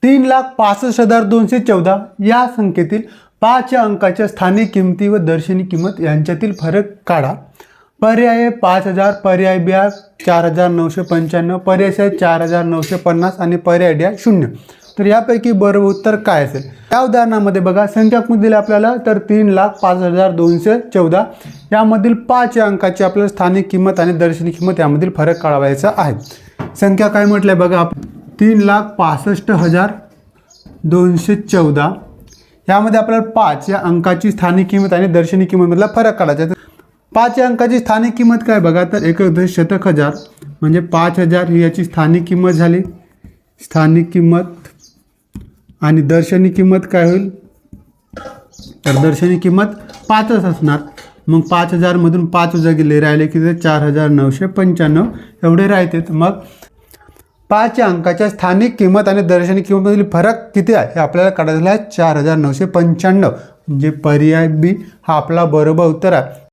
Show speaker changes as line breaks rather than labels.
3,65,214 या संख्येतील 5 अंकाच्या स्थानिक किमती व दर्शनी किंमत यांच्यातील फरक काढा। पर्याय 5,000, पर्याय बी 4,995, पर्याय सी 4,950 आणि पर्याय डी 0। तर यापैकी बरोबर उत्तर काय असेल? या उदाहरणामध्ये बघा संख्यात्मक दिले आपल्याला तर 3,05,214 यामधील 5 अंकाची आपल्याला स्थानिक किंमत आणि दर्शनी किंमत यामधील फरक काढावायचा आहे। संख्या काय म्हटलंय बघा 3,65,214 यामध्ये आपल्याला 5 या अंकाची स्थानिक किंमत आणि दर्शनी किंमत मधला फरक काढायचा आहे। 5 या अंकाची स्थानिक किंमत काय बघा तर 1,000 म्हणजे 5,000 ही याची स्थानिक किंमत झाली। स्थानिक किंमत आणि दर्शनी किंमत काय होईल तर दर्शनी किंमत 5च असणार। मग 5,000 मधून 5 वजा गेले राहिले की 4,995 एवढे राहते। मग 5 अंकाच्या स्थानिक किंमत आणि दर्शनी किंमतीमधील फरक किती आहे हे आपल्याला काढायला आहे 4,995 म्हणजे पर्याय बी हा आपला बरोबर उत्तर आहे।